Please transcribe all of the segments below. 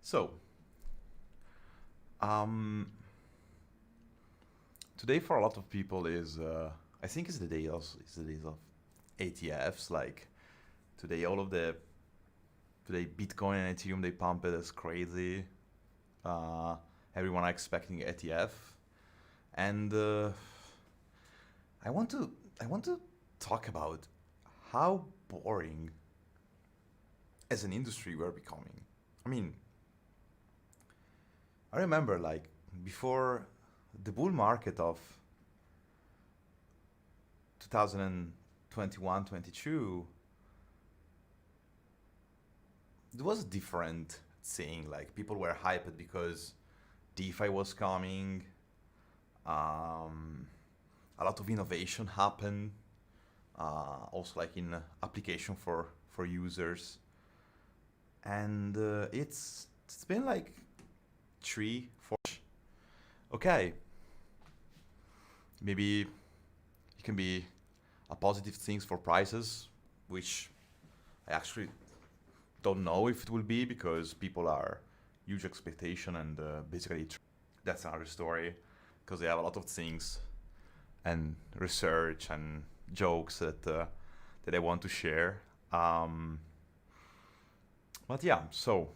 So, um, today for a lot of people is, I think it's the days of ETFs. Like today, today Bitcoin and Ethereum they pump it as crazy. Uh, Everyone are expecting ETF, and I want to I want to talk about how boring as an industry we're becoming. I mean, I remember like before the bull market of 2021, 22, it was a different thing. Like people were hyped because DeFi was coming. A lot of innovation happened. Also like in application for users, and it's been like 3, 4. Okay, maybe it can be a positive things for prices, which I actually don't know if it will be because people are huge expectation and basically that's another story because they have a lot of things and research and jokes that I want to share. But yeah, so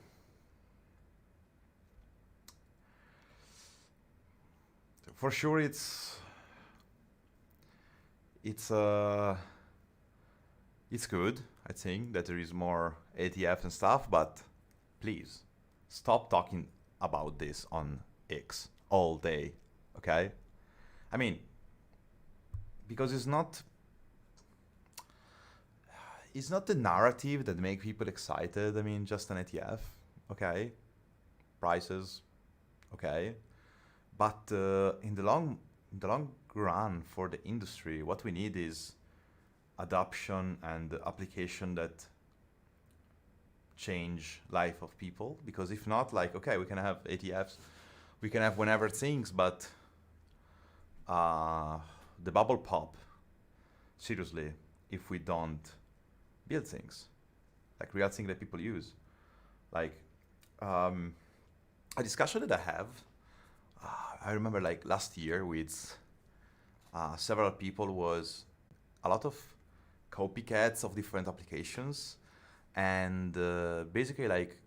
for sure it's it's good. I think that there is more ATF and stuff, but please stop talking about this on X all day, okay? I mean, because it's not the narrative that make people excited. I mean, just an ETF, okay? Prices, okay? But in the long run for the industry, what we need is adoption and application that change life of people. Because if not, like, okay, we can have ATFs, we can have whenever things, but the bubble pop, seriously, if we don't build things, like real things that people use. Like a discussion that I have, I remember like last year with several people was a lot of copycats of different applications and basically like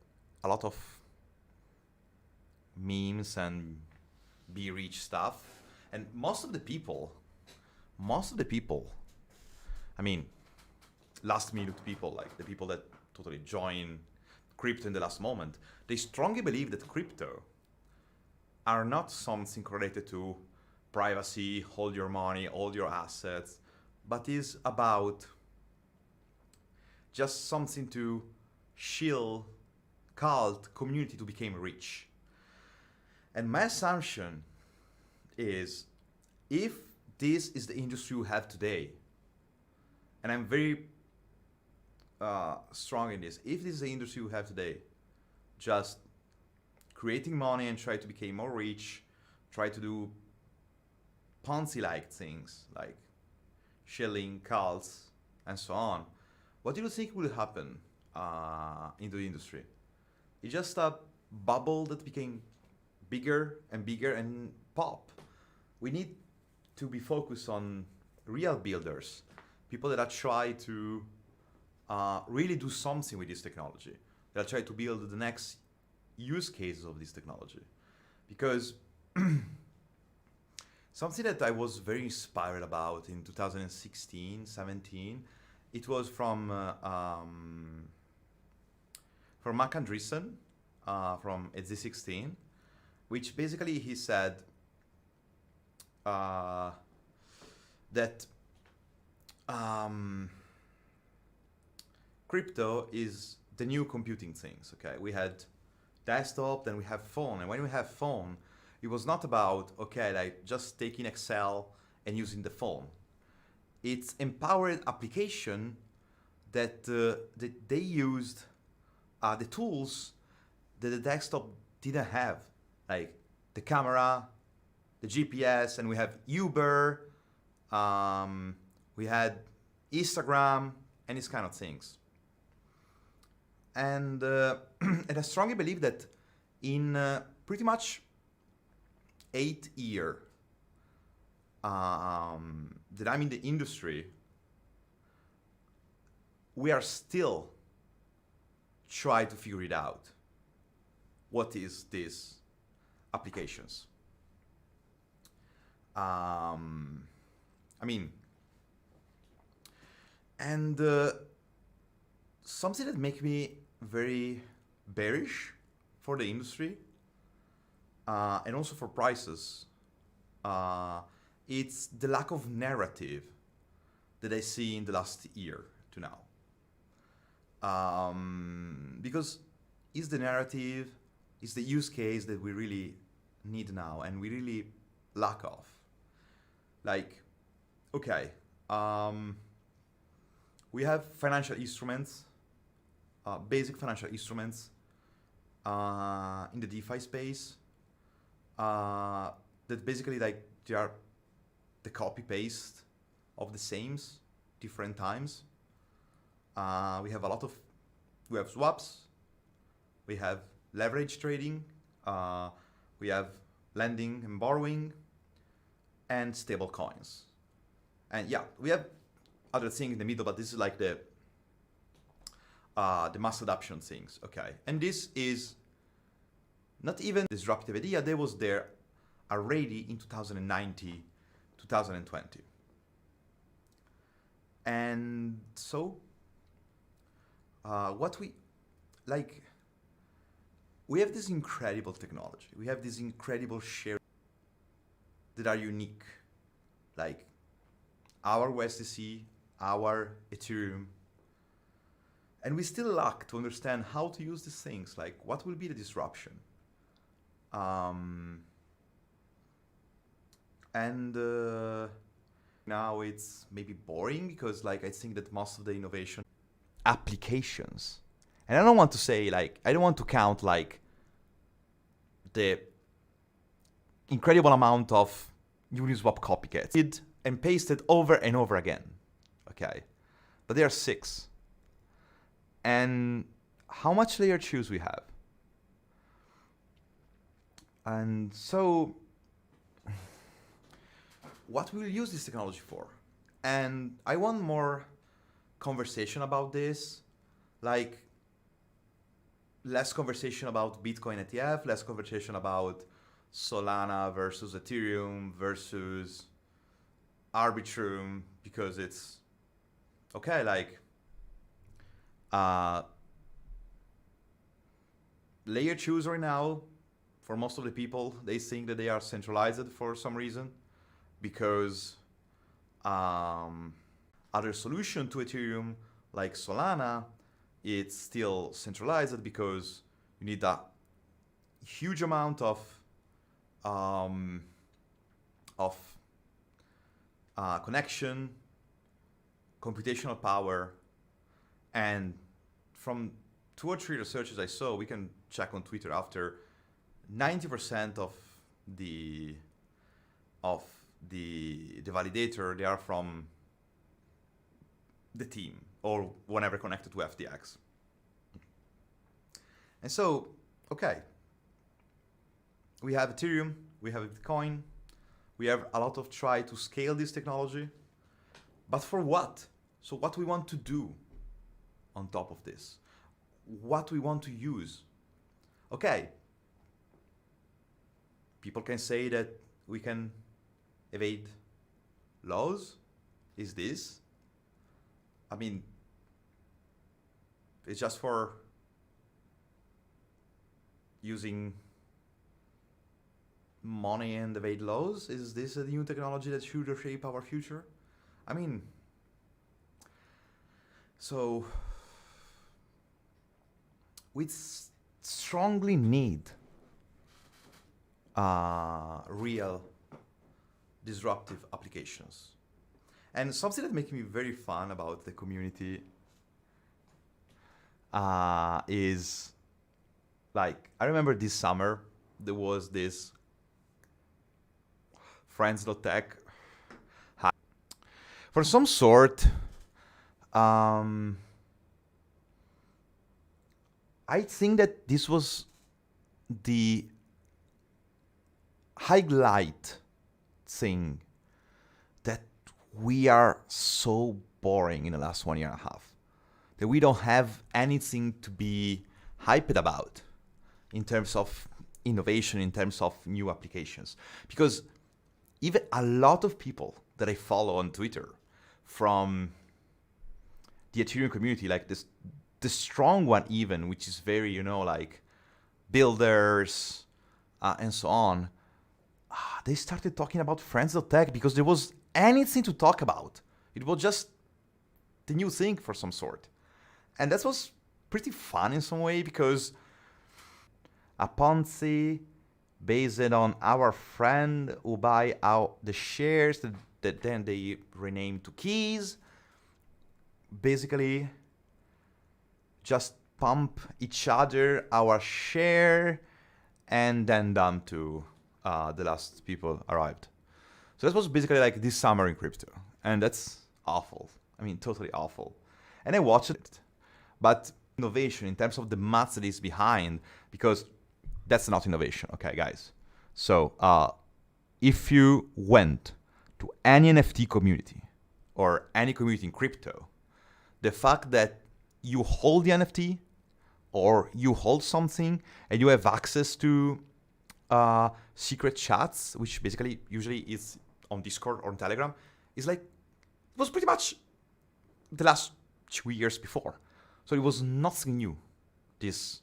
a lot of memes and be rich stuff. And most of the people, I mean, last minute people, like the people that totally join crypto in the last moment, they strongly believe that crypto are not something related to privacy, hold your money, hold your assets, but is about just something to shill cult community to become rich. And my assumption is if this is the industry we have today, and I'm very strong in this, if this is the industry we have today, just creating money and try to become more rich, try to do Ponzi-like things like shilling, cults, and so on, what do you think will happen in the industry? It's just a bubble that became bigger and bigger and pop. We need to be focused on real builders, people that are try to really do something with this technology, that are try to build the next use cases of this technology. Because something that I was very inspired about in 2016, 17, it was from Mark Andreessen from EZ16, which basically he said that crypto is the new computing things. Okay, we had desktop, then we have phone, and when we have phone, it was not about okay, like just taking Excel and using the phone. It's empowered application that they used the tools that the desktop didn't have, like the camera, the GPS, and we have Uber, we had Instagram, and these kind of things. And and I strongly believe that in pretty much 8 years that I'm in the industry, we are still trying to figure it out. What is these applications? I mean, and something that makes me very bearish for the industry and also for prices, it's the lack of narrative that I see in the last year to now. Because is the narrative, is the use case that we really need now and we really lack of. Like, okay, we have financial instruments, basic financial instruments in the DeFi space that basically like they are the copy paste of the sames different times. We have we have swaps, we have leverage trading, we have lending and borrowing, and stable coins. And yeah, we have other things in the middle, but this is like the mass adoption things, okay? And this is not even a disruptive idea. They was there already in 2019, 2020. And so, we have this incredible technology. We have this incredible share that are unique, like our USDC, our Ethereum, and we still lack to understand how to use these things. Like, what will be the disruption? Now it's maybe boring because, like, I think that most of the innovation applications, and I don't want to say like I don't want to count like the incredible amount of Uniswap copycats did and pasted over and over again, okay? But there are 6. And how much layer 2s we have? And so, what we'll use this technology for? And I want more conversation about this, like less conversation about Bitcoin ETF, less conversation about Solana versus Ethereum versus Arbitrum, because it's okay, like layer 2s right now, for most of the people, they think that they are centralized for some reason, because other solution to Ethereum, like Solana, it's still centralized because you need a huge amount of connection, computational power, and from 2 or 3 researches I saw, we can check on Twitter after, 90% of the validator, they are from the team or whenever connected to FTX. And so, okay, we have Ethereum, we have Bitcoin, we have a lot of try to scale this technology, but for what? So what we want to do on top of this? What we want to use? Okay, people can say that we can evade laws. Is this? I mean, it's just for using money and evade laws? Is this a new technology that should shape our future? I mean, so we strongly need real disruptive applications. And something that makes me very fun about the community is, like, I remember this summer, there was this Friend.tech for some sort. I think that this was the highlight thing that we are so boring in the last 1 year and a half, that we don't have anything to be hyped about in terms of innovation, in terms of new applications. Because even a lot of people that I follow on Twitter from the Ethereum community, like this, the strong one even, which is very, like builders and so on, they started talking about Friend.tech because there was anything to talk about. It was just the new thing for some sort. And that was pretty fun in some way, because a Ponzi based on our friend who buy out the shares that then they rename to keys, basically just pump each other our share and then dump to the last people arrived. So that was basically like this summer in crypto. And that's awful. I mean, totally awful. And I watched it. But innovation in terms of the math that is behind, because that's not innovation, okay, guys? So if you went to any NFT community or any community in crypto, the fact that you hold the NFT or you hold something and you have access to secret chats, which basically usually is on Discord or on Telegram, is like, it was pretty much the last 2 years before. So it was nothing new, this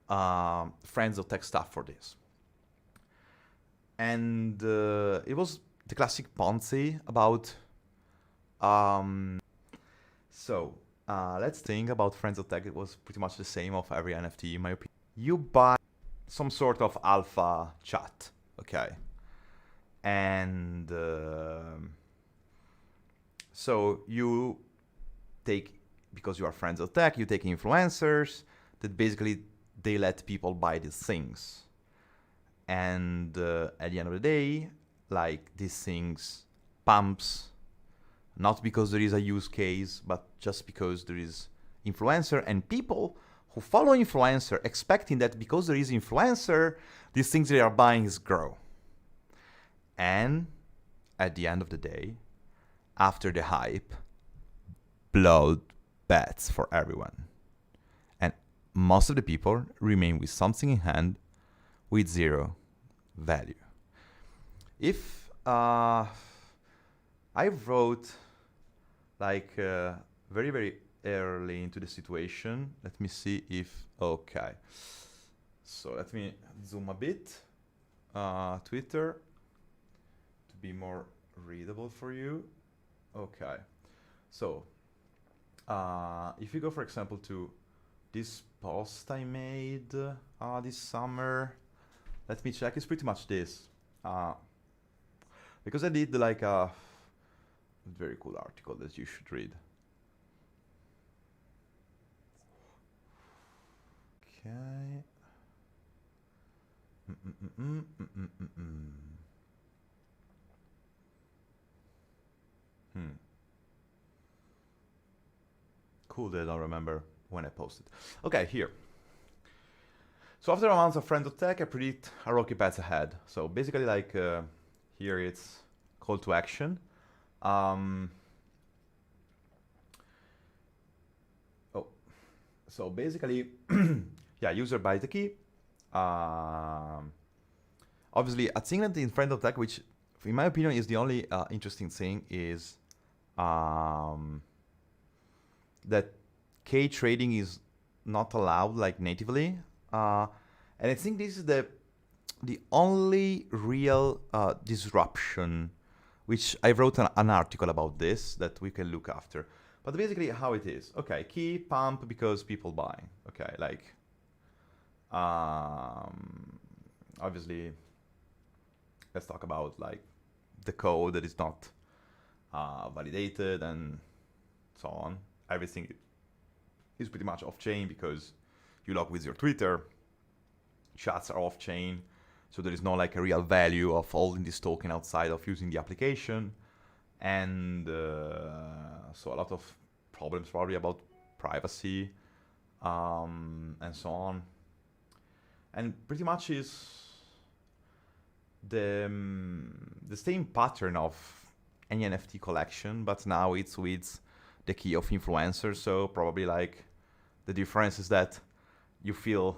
Friend.tech stuff for this. And it was the classic Ponzi about... let's think about Friend.tech. It was pretty much the same of every NFT, in my opinion. You buy some sort of alpha chat, okay? And so you take, because you are Friend.tech, you take influencers that basically they let people buy these things. And at the end of the day, like, these things pumps, not because there is a use case, but just because there is influencer, and people who follow influencer expecting that because there is influencer, these things they are buying is grow. And at the end of the day, after the hype, blood bets for everyone. And most of the people remain with something in hand with zero value. If I wrote like very, very early into the situation, let me see if, okay. So let me zoom a bit, Twitter, to be more readable for you. Okay, so if you go, for example, to this post I made this summer, let me check, it's pretty much this. Because I did like a very cool article that you should read. Okay. Cool that I don't remember when I posted. Okay, here. So after a month of Friend.tech, I predict a rocky path ahead. So basically, like here it's call to action. So basically, yeah, user buys the key. Obviously, a thing that in Friend.tech, which in my opinion is the only interesting thing, is that K trading is not allowed like natively. And I think this is the only real disruption, which I wrote an article about this that we can look after. But basically how it is, okay, key pump because people buy, okay, like, obviously, let's talk about like the code that is not validated and so on. Everything is pretty much off chain because you log with your Twitter, chats are off chain, so there is no like a real value of holding this token outside of using the application. And so a lot of problems probably about privacy and so on. And pretty much is the same pattern of any NFT collection, but now it's with the key of influencers. So probably like the difference is that you feel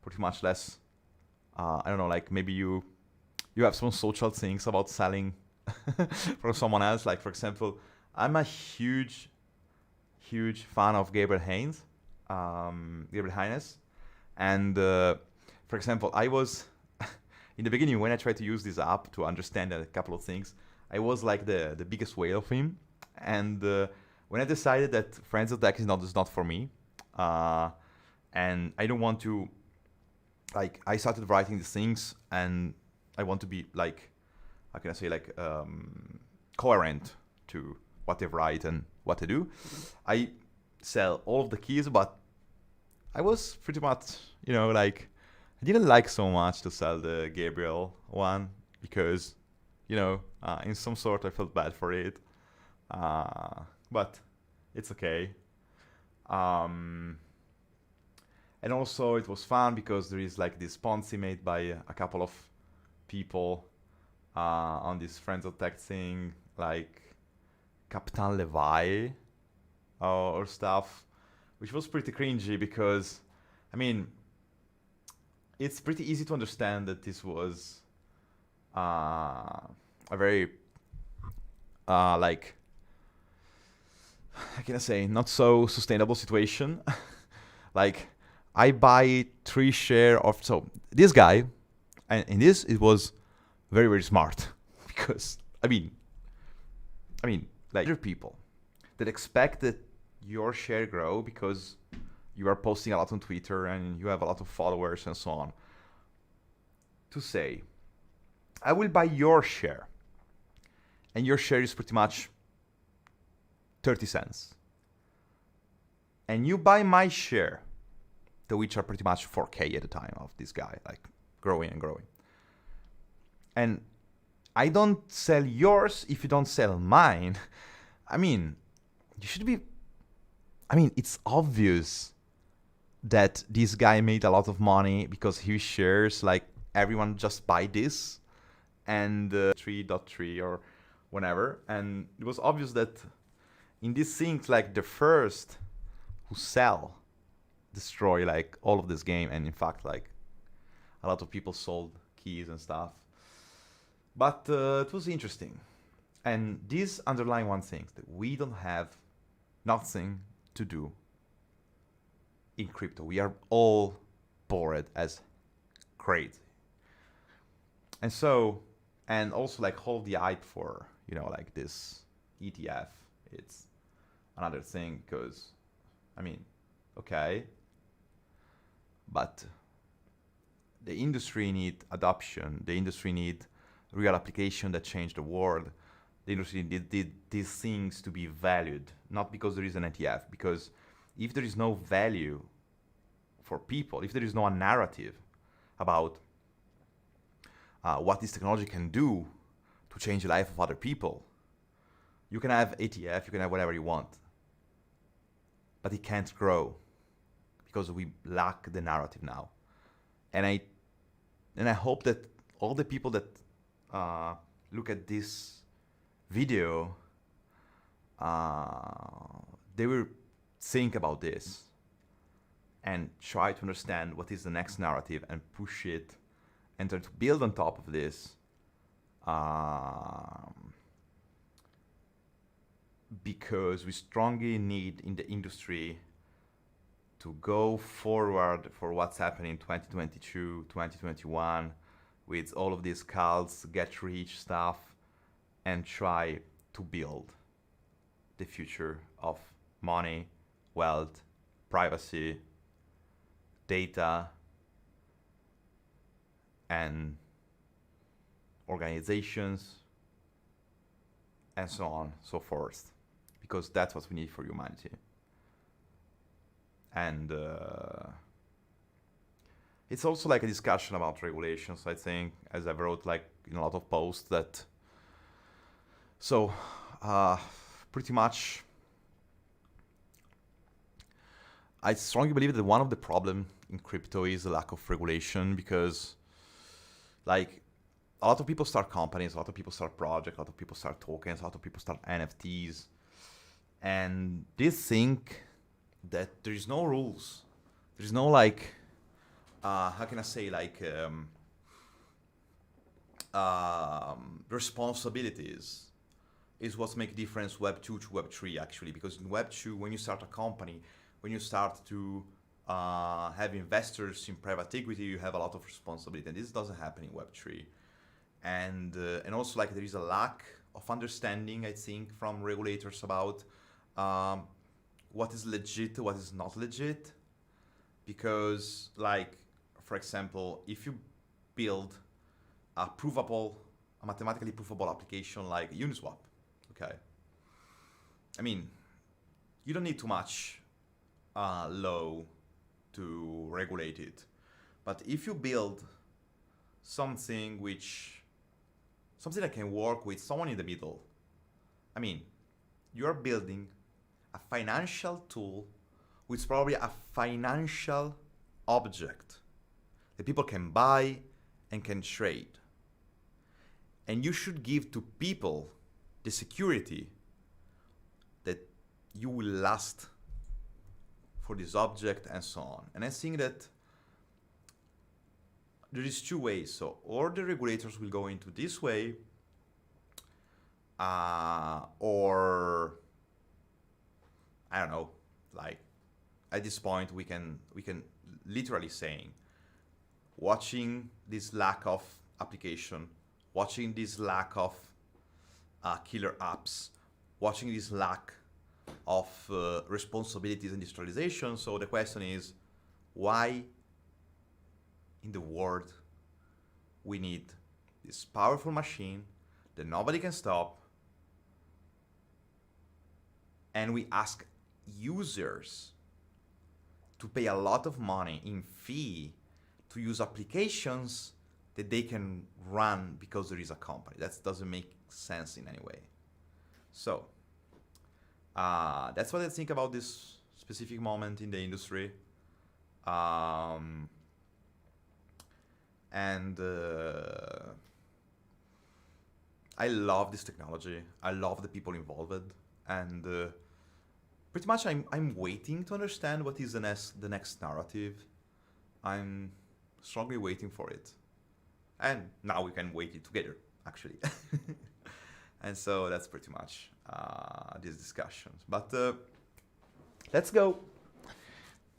pretty much less, I don't know, like maybe you have some social things about selling from someone else. Like for example, I'm a huge fan of Gabriel Haynes, and for example, I was in the beginning when I tried to use this app to understand a couple of things, I was like the biggest whale of him, and when I decided that Friend.tech is not for me, and I don't want to, like, I started writing these things, and I want to be like, how can I say, like coherent to what they write and what they do. I sell all of the keys, but I was pretty much, like, I didn't like so much to sell the Gabriel one because, in some sort I felt bad for it. But it's okay. And also it was fun because there is like this Ponzi made by a couple of people on this Friend.tech thing, like Captain Levi or stuff, which was pretty cringy because, I mean, it's pretty easy to understand that this was a very, like, how can I say, not so sustainable situation. Like, I buy 3 share of, so this guy, and in this, it was very, very smart because, I mean, like, other people that expect that your share grow because you are posting a lot on Twitter and you have a lot of followers and so on, to say, I will buy your share, and your share is pretty much 30 cents. And you buy my share, the which are pretty much 4K at the time of this guy, like growing and growing. And I don't sell yours if you don't sell mine. I mean, you should be, it's obvious that this guy made a lot of money because his shares, like, everyone just buy this and 3.3 or whatever. And it was obvious that in these things, like, the first who sell destroy like all of this game. And in fact, like, a lot of people sold keys and stuff. But it was interesting. And this underline one thing, that we don't have nothing to do in crypto. We are all bored as crazy. And so, and also like hold the hype for, like this ETF, it's another thing because, okay, but the industry need adoption. The industry need real application that change the world. The industry need these things to be valued, not because there is an ETF, because if there is no value for people, if there is no narrative about what this technology can do to change the life of other people, you can have ETF, you can have whatever you want, but it can't grow because we lack the narrative now. And I hope that all the people that look at this video, they will think about this and try to understand what is the next narrative and push it and try to build on top of this, because we strongly need in the industry to go forward for what's happening in 2022, 2021, with all of these cults, get rich stuff, and try to build the future of money, wealth, privacy, data, and organizations, and so on, so forth, because that's what we need for humanity. And it's also like a discussion about regulations, I think, as I wrote like in a lot of posts, that so pretty much I strongly believe that one of the problems in crypto is the lack of regulation, because like a lot of people start companies, a lot of people start projects, a lot of people start tokens, a lot of people start NFTs, and they think that there is no rules. There is no like, how can I say, like responsibilities is what makes difference Web 2 to Web 3 actually, because in Web 2, when you start a company, when you start to have investors in private equity, you have a lot of responsibility, and this doesn't happen in Web 3. And also like there is a lack of understanding, I think, from regulators about what is legit, what is not legit. Because like, for example, if you build a mathematically provable application like Uniswap, okay? I mean, you don't need too much law to regulate it. But if you build something that can work with someone in the middle, I mean, you're building a financial tool with probably a financial object that people can buy and can trade. And you should give to people the security that you will last for this object and so on. And I think that there is two ways. So, or the regulators will go into this way, or I don't know, like at this point we can literally saying, watching this lack of application, watching this lack of killer apps, watching this lack of responsibilities and digitalization. So the question is, why in the world we need this powerful machine that nobody can stop, and we ask users to pay a lot of money in fee to use applications that they can run because there is a company? That doesn't make sense in any way. So that's what I think about this specific moment in the industry. And I love this technology. I love the people involved, and pretty much I'm waiting to understand what is the next narrative. I'm strongly waiting for it, and now we can wait it together actually. And so that's pretty much these discussions. But let's go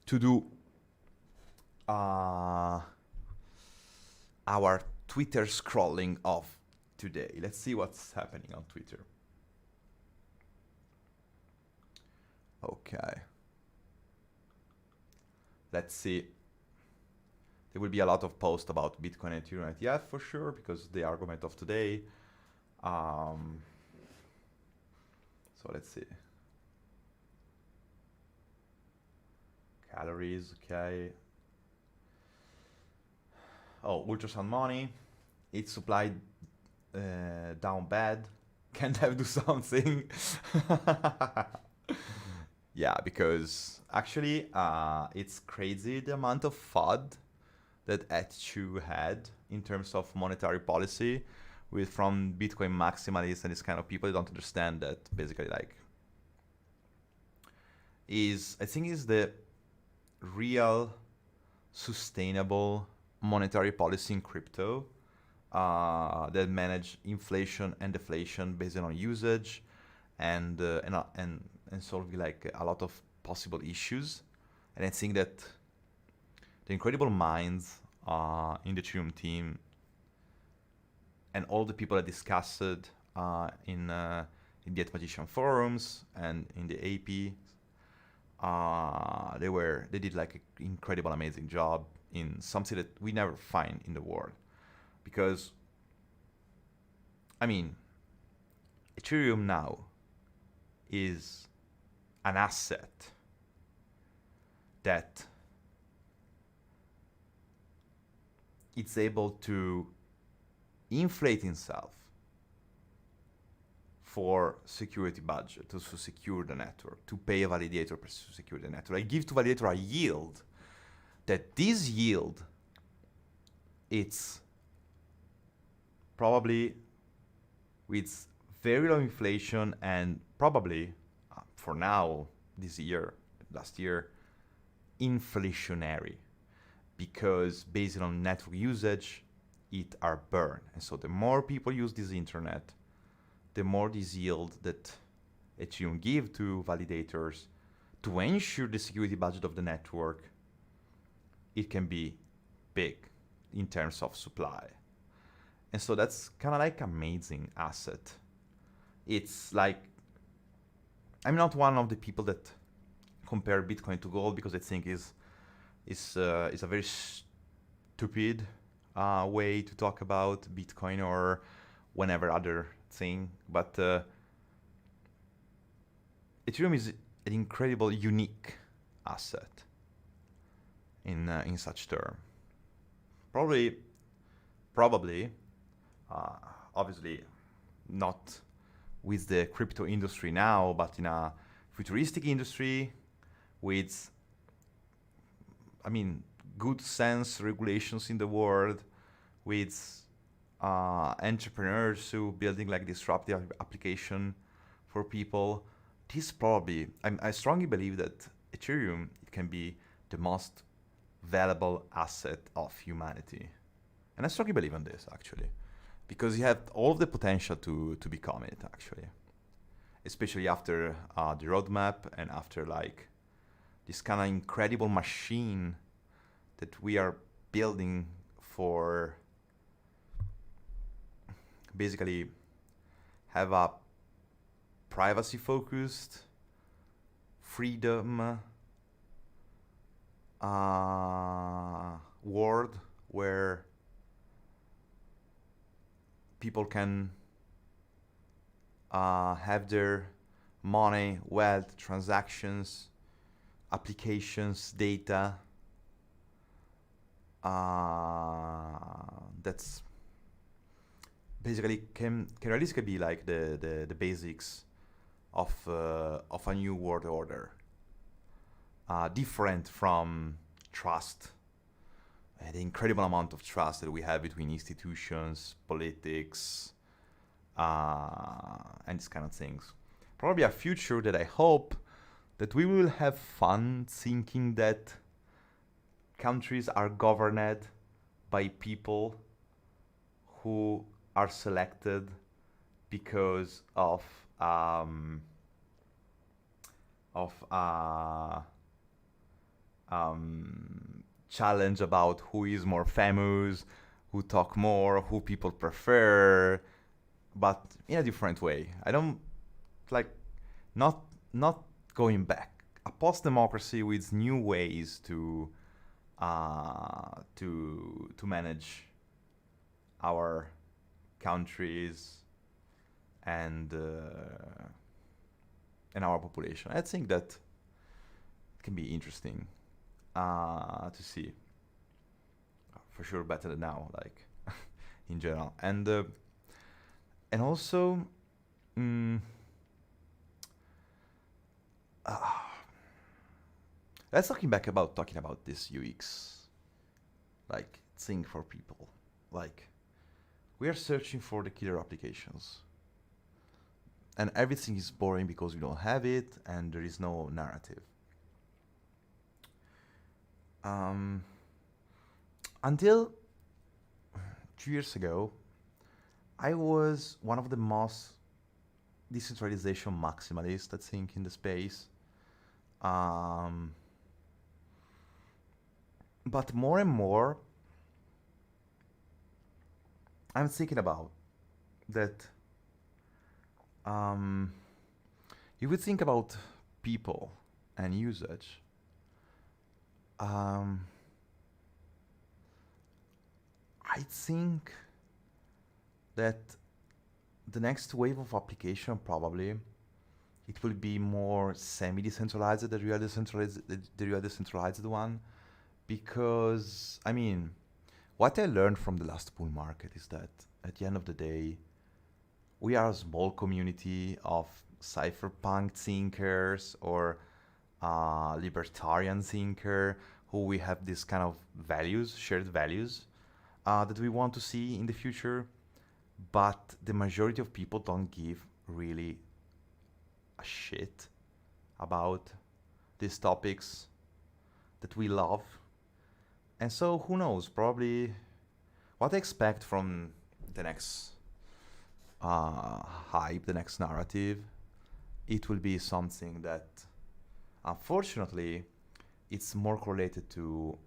to do our Twitter scrolling of today. Let's see what's happening on Twitter. Okay. Let's see. There will be a lot of posts about Bitcoin and Ethereum ETF for sure, because the argument of today. So let's see. Calories, okay. Oh, ultrasound money. It's supplied down bad. Can't have do something. Yeah, because actually it's crazy the amount of FUD that ETH2 had in terms of monetary policy, with from Bitcoin maximalists and this kind of people. They don't understand that basically like I think is the real sustainable monetary policy in crypto that manage inflation and deflation based on usage and solve like a lot of possible issues. And I think that the incredible minds in the Ethereum team and all the people that discussed it in the Mathematician forums and in the AP, they did like an incredible, amazing job in something that we never find in the world. Because, I mean, Ethereum now is an asset that it's able to inflate itself for security budget, to secure the network, to pay a validator to secure the network. I give to validator a yield that this yield, it's probably with very low inflation and probably for now, this year, last year, inflationary, because based on network usage, it are burned. And so the more people use this internet, the more this yield that Ethereum give to validators to ensure the security budget of the network, it can be big in terms of supply. And so that's kind of like amazing asset. It's like, I'm not one of the people that compare Bitcoin to gold because I think is a very stupid way to talk about Bitcoin or whenever other thing. But Ethereum is an incredible, unique asset in such term. Probably, obviously, not with the crypto industry now, but in a futuristic industry with, I mean, good sense regulations in the world, with entrepreneurs who building like disruptive application for people. This probably, I strongly believe that Ethereum, it can be the most valuable asset of humanity. And I strongly believe in this, actually, because you have all of the potential to become it, actually, especially after the roadmap and after like this kind of incredible machine that we are building for basically have a privacy focused, freedom world where people can have their money, wealth, transactions, applications, data. That's basically can realistically be like the basics of a new world order, different from trust, the incredible amount of trust that we have between institutions, politics, and these kind of things. Probably a future that I hope that we will have fun thinking that countries are governed by people who are selected because of challenge about who is more famous, who talk more, who people prefer, but in a different way. I don't like not going back. A post-democracy with new ways to manage our countries and our population. I think that can be interesting to see. For sure, better than now, like in general, and also. Let's talking about this UX, like thing for people. Like we are searching for the killer applications, and everything is boring because we don't have it, and there is no narrative. Until 2 years ago, I was one of the most decentralization maximalists, I think, in the space. But more and more, I'm thinking about that. If we think about people and usage, I think that the next wave of application probably it will be more semi-decentralized than the real decentralized one, because I mean, what I learned from the last bull market is that at the end of the day, we are a small community of cypherpunk thinkers or libertarian thinker who we have this kind of values, shared values, that we want to see in the future, but the majority of people don't give really a shit about these topics that we love. And so who knows, probably what I expect from the next hype, the next narrative, it will be something that unfortunately it's more correlated to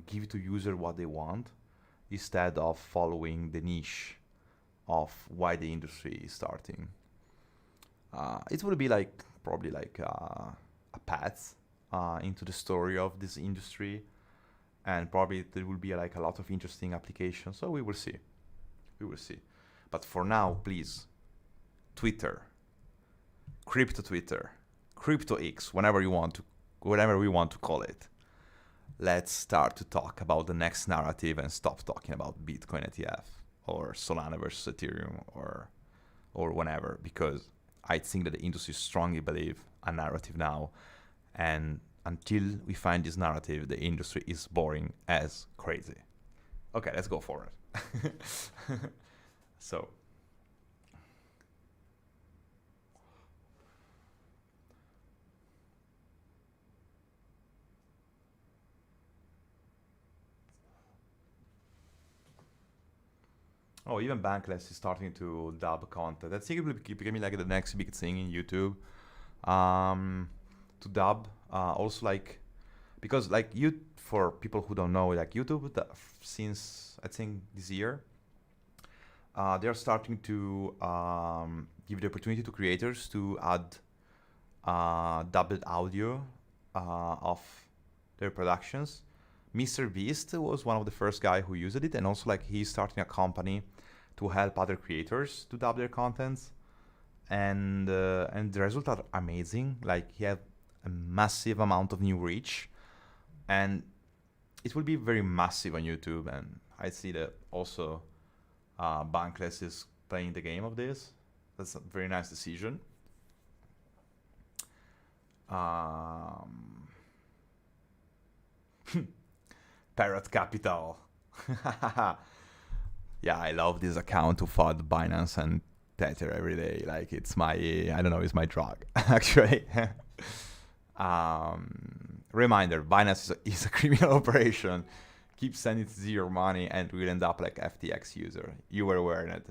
give to user what they want instead of following the niche of why the industry is starting. It will be like probably like a path into the story of this industry, and probably there will be like a lot of interesting applications. So we will see. We will see. But for now, please, Twitter, crypto Twitter, crypto X, whenever we want to call it. Let's start to talk about the next narrative and stop talking about Bitcoin ETF or Solana versus Ethereum or whatever, because I think that the industry strongly believe a narrative now, and until we find this narrative, the industry is boring as crazy. Okay, let's go forward. So, oh, even Bankless is starting to dub content. I think it will be becoming like the next big thing in YouTube. To dub, also like, because like you, for people who don't know, like YouTube, since I think this year, they're starting to give the opportunity to creators to add dubbed audio of their productions. Mr. Beast was one of the first guy who used it, and also like he's starting a company to help other creators to dub their contents, and the results are amazing. Like he have a massive amount of new reach, and it will be very massive on YouTube. And I see that also Bankless is playing the game of this. That's a very nice decision. Parrot Capital. Yeah, I love this account to FUD Binance and Tether every day. Like it's my, I don't know, it's my drug actually. Reminder, Binance is a criminal operation. Keep sending your money and we'll end up like FTX user. You were aware of it.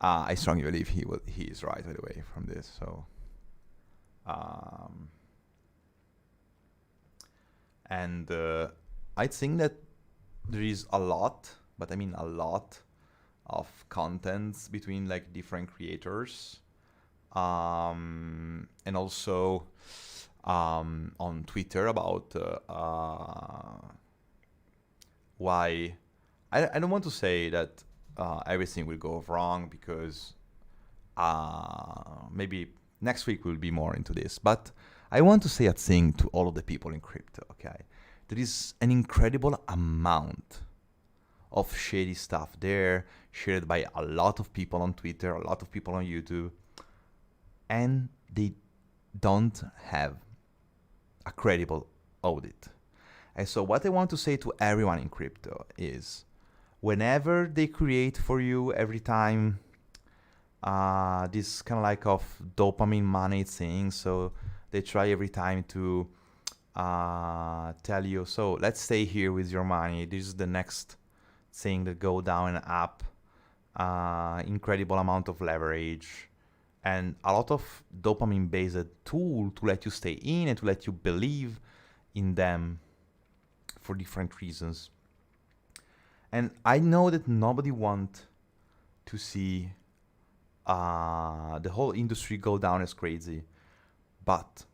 I strongly believe he is right, by the way, from this. So, and I think that there is a lot, but I mean a lot of contents between like different creators, and also on Twitter about why I don't want to say that everything will go wrong, because maybe next week we'll be more into this, but I want to say a thing to all of the people in crypto, okay? There is an incredible amount of shady stuff there, shared by a lot of people on Twitter, a lot of people on YouTube, and they don't have a credible audit. And so what I want to say to everyone in crypto is, whenever they create for you every time this kind of like of dopamine money thing, so they try every time to tell you, so let's stay here with your money, this is the next thing that go down and up, incredible amount of leverage, and a lot of dopamine based tool to let you stay in and to let you believe in them for different reasons. And I know that nobody want to see the whole industry go down as crazy, but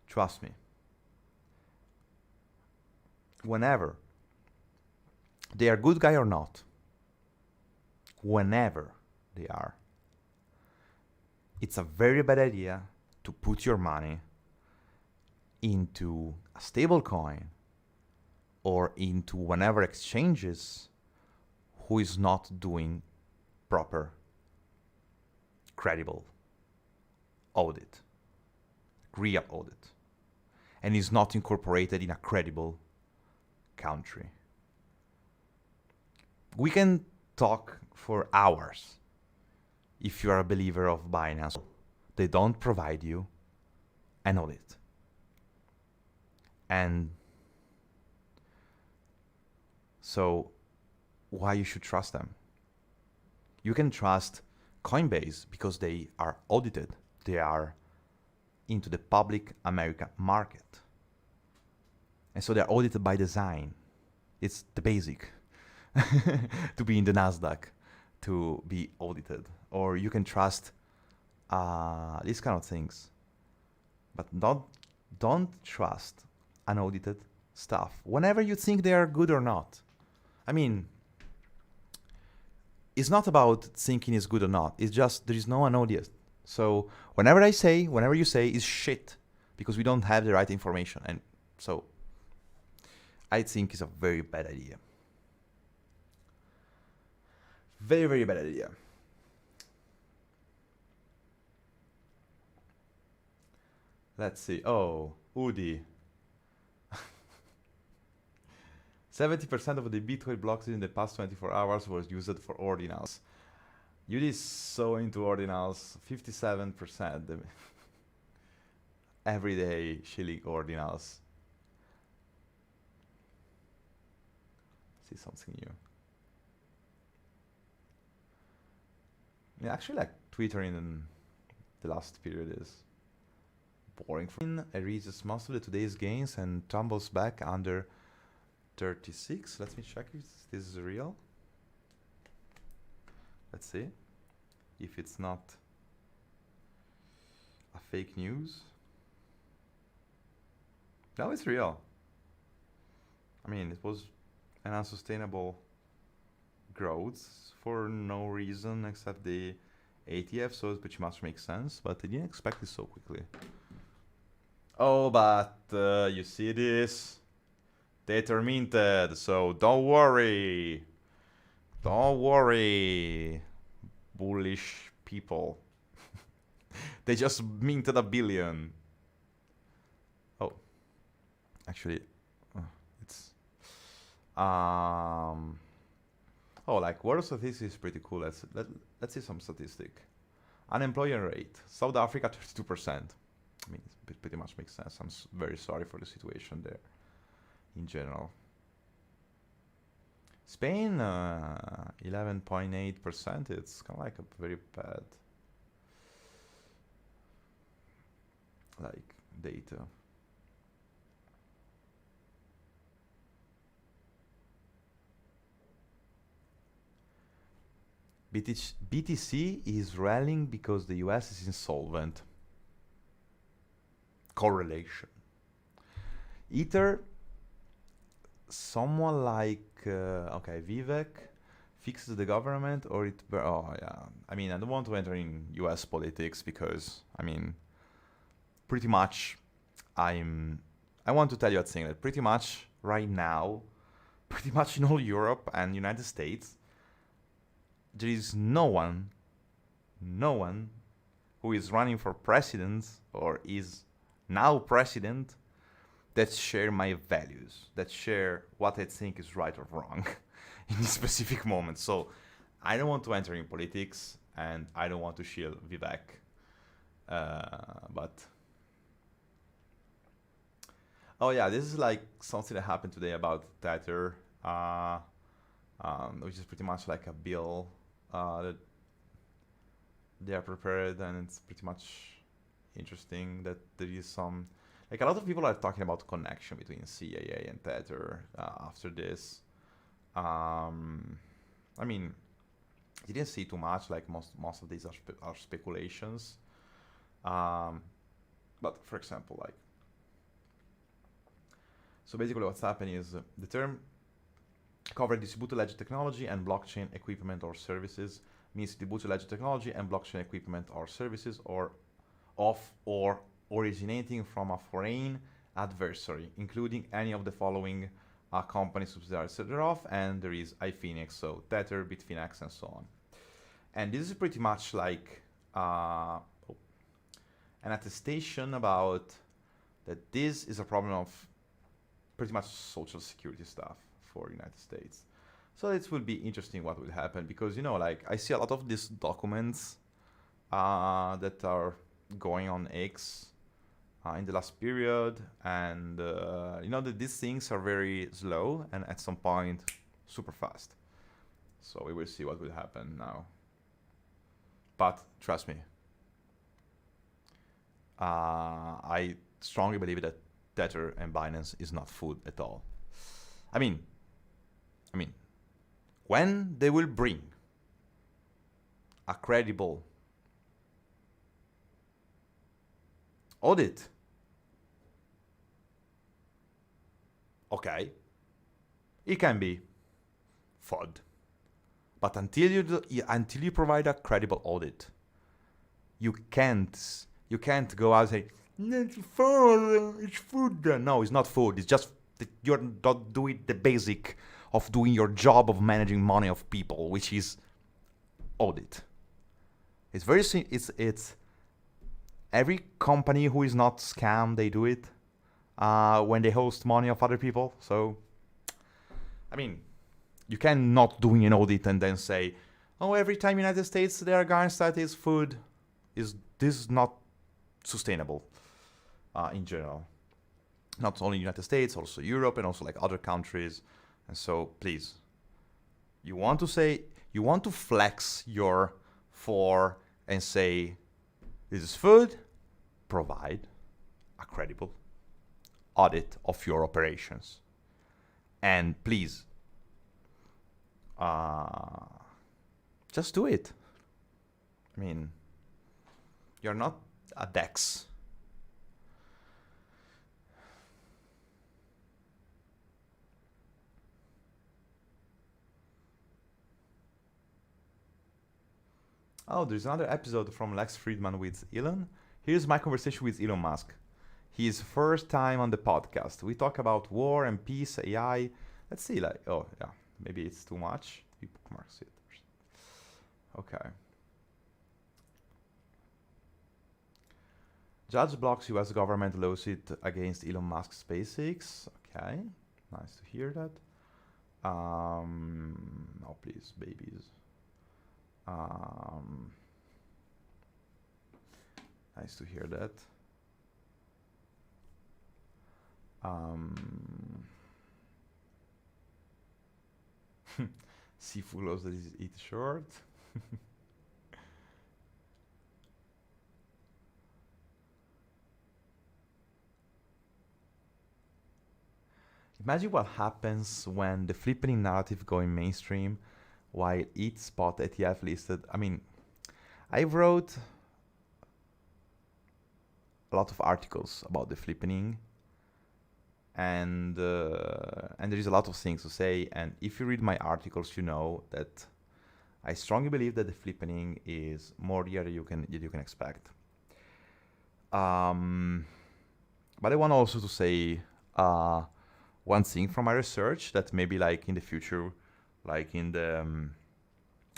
trust me, whenever they are good guy or not, whenever they are, it's a very bad idea to put your money into a stable coin or into whenever exchanges who is not doing proper, credible audit, real audit. and is not incorporated in a credible country. We can talk for hours if you are a believer of Binance. They don't provide you an audit. And so why you should trust them? You can trust Coinbase because they are audited. They are into the public American market. And so they're audited by design. It's the basic to be in the NASDAQ, to be audited. Or you can trust these kind of things. But don't trust unaudited stuff whenever you think they are good or not. I mean, it's not about thinking it's good or not. It's just there is no unaudit. So whenever you say is shit because we don't have the right information. And so I think it's a very bad idea. Very, very bad idea. Let's see. Oh, Udi. 70% of the Bitcoin blocks in the past 24 hours was used for ordinals. Udi is so into ordinals. 57%. Everyday shilling ordinals. See something new. Yeah, actually, like Twitter in the last period is boring. It reaches most of the today's gains and tumbles back under 36. Let me check if this is real. Let's see if it's not a fake news. No, it's real. I mean, it was an unsustainable growth for no reason except the ATF, so it pretty much makes sense, but I didn't expect it so quickly. Oh, but you see this? Tether minted, so don't worry. Don't worry, bullish people. They just minted 1 billion. Oh, actually, it's oh, like world statistics is pretty cool. Let's see some statistic. Unemployment rate, South Africa 32%. I mean, it pretty much makes sense. I'm very sorry for the situation there in general. Spain, 11.8%. It's kind of like a very bad like data. BTC is rallying because the US is insolvent. Correlation. Ether, someone like okay, Vivek fixes the government, or it. Oh yeah. I mean, I don't want to enter in US politics because I mean, pretty much, I want to tell you a thing that pretty much right now, pretty much in all Europe and United States, there is no one who is running for president or is now president that share my values, that share what I think is right or wrong in this specific moment. So I don't want to enter in politics and I don't want to shield Vivek. But oh yeah, this is like something that happened today about Tether, which is pretty much like a bill that they are prepared, and it's pretty much interesting that there is some, like a lot of people are talking about connection between CAA and Tether after this. I mean, you didn't see too much, like most of these are speculations. But for example, like, so basically what's happening is the term cover distributed ledger technology and blockchain equipment or services means distributed ledger technology and blockchain equipment or services or originating from a foreign adversary, including any of the following companies subsidiaries thereof, and there is iPhoenix, so Tether, Bitfinex, and so on. And this is pretty much like an attestation about that this is a problem of pretty much social security stuff for United States. So it will be interesting what will happen, because like I see a lot of these documents that are going on X in the last period, and that these things are very slow and at some point super fast. So we will see what will happen now. But trust me, I strongly believe that Tether and Binance is not food at all. I mean, when they will bring a credible audit, okay, it can be FUD. But until you provide a credible audit, you can't go out and say, it's food. No, it's not food. It's just that you're not doing the basic of doing your job of managing money of people, which is audit. It's very it's every company who is not scam, they do it when they host money of other people. So, I mean, you cannot doing an audit and then say, oh, every time United States there are guys that is food. This is not sustainable in general. Not only United States, also Europe, and also like other countries. And so, please, you want to flex your for and say, this is food, provide a credible audit of your operations. And please, just do it. I mean, you're not a DEX. Oh, there's another episode from Lex Friedman with Elon. Here's my conversation with Elon Musk. His first time on the podcast. We talk about war and peace, AI. Let's see, oh yeah, maybe it's too much. We bookmark it. Okay. Judge blocks U.S. government lawsuit against Elon Musk's SpaceX. Okay, nice to hear that. Oh, please, babies. Nice to hear that. Seafood loves that is eat short. Imagine what happens when the Flippening narrative going mainstream while each spot ETF listed. I mean, I wrote a lot of articles about the Flippening, and there is a lot of things to say. And if you read my articles, you know that I strongly believe that the Flippening is more real than you can expect. But I want also to say one thing from my research, that maybe like in the future, like in the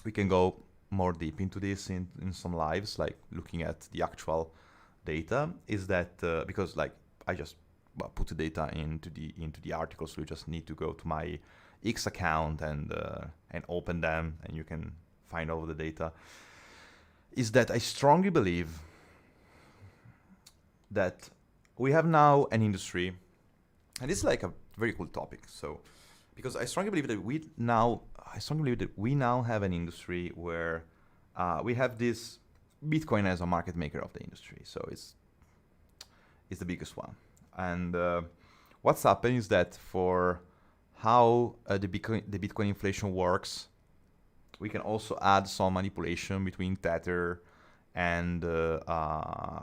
we can go more deep into this in some lives, like looking at the actual data, is that because like I just put the data into the article, so you just need to go to my X account and open them, and you can find all the data. Is that I strongly believe that we have now an industry, and it's like a very cool topic. So, because I strongly believe that we now have an industry where we have this Bitcoin as a market maker of the industry. So it's the biggest one. And what's happened is that for how the Bitcoin inflation works, we can also add some manipulation between Tether and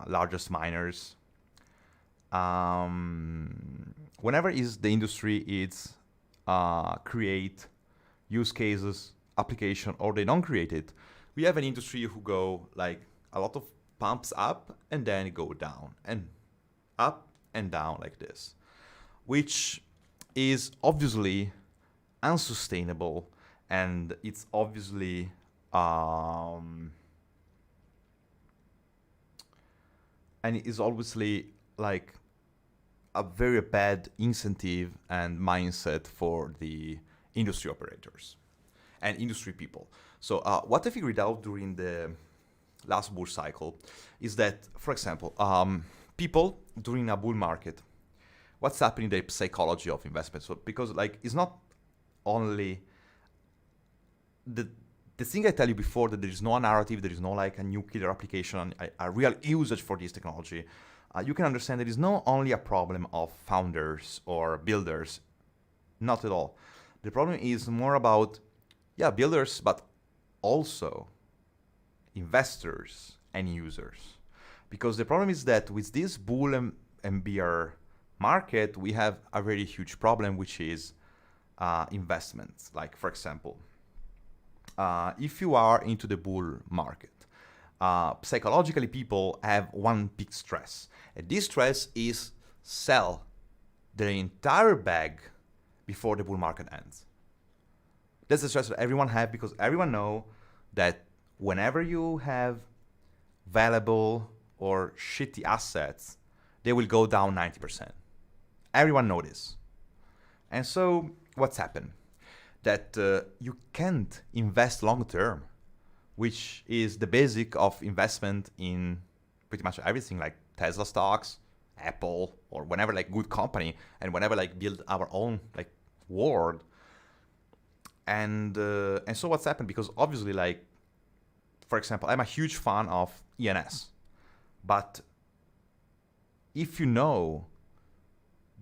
largest miners. Whenever is the industry is create use cases, application, or they don't create it, we have an industry who go like a lot of pumps up and then go down and up and down like this, which is obviously unsustainable, and it's obviously and it is obviously like a very bad incentive and mindset for the industry operators and industry people. So what I figured out during the last bull cycle is that, for example, people during a bull market, what's happening in the psychology of investment? So because like it's not only the thing I tell you before, that there is no narrative, there is no like a new killer application, a real usage for this technology. You can understand that it's not only a problem of founders or builders, not at all. The problem is more about, yeah, builders, but also investors and users. Because the problem is that with this bull and bear market, we have a very huge problem, which is investments. Like, for example, if you are into the bull market, psychologically people have one big stress. And this stress is sell the entire bag before the bull market ends. That's the stress that everyone has, because everyone know that whenever you have valuable or shitty assets, they will go down 90%. Everyone knows this. And so what's happened? That you can't invest long term, which is the basic of investment in pretty much everything, like Tesla stocks, Apple, or whenever like good company, and whenever like build our own like world. And so what's happened? Because obviously, like, for example, I'm a huge fan of ENS, but if you know